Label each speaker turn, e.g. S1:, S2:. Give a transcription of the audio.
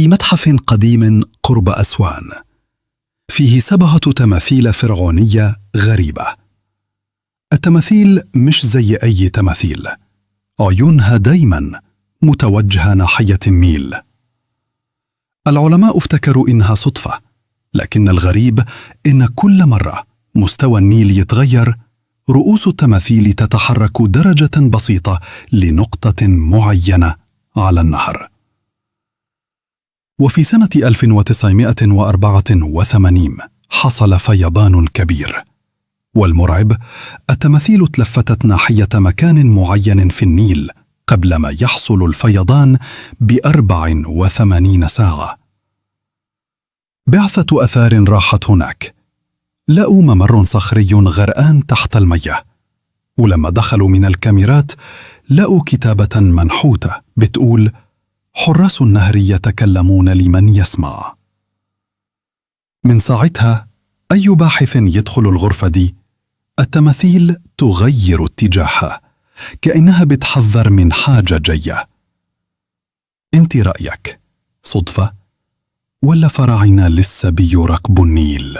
S1: في متحف قديم قرب أسوان، فيه 7 تماثيل فرعونية غريبة. التماثيل مش زي أي تماثيل، عيونها دايما متوجهة ناحية النيل. العلماء افتكروا إنها صدفة، لكن الغريب إن كل مرة مستوى النيل يتغير، رؤوس التماثيل تتحرك درجة بسيطة لنقطة معينة على النهر. وفي سنة 1984 حصل فيضان كبير، والمرعب التماثيل تلفتت ناحية مكان معين في النيل قبل ما يحصل الفيضان ب84 ساعة. بعثة أثار راحت هناك، لقوا ممر صخري غرقان تحت المياه، ولما دخلوا من الكاميرات لقوا كتابة منحوتة بتقول: حراس النهر يتكلمون لمن يسمع. من ساعتها أي باحث يدخل الغرفة دي التماثيل تغير اتجاهها، كأنها بتحذر من حاجة جاية. انت رأيك صدفة ولا فراعنة لسه بيراقبوا النيل؟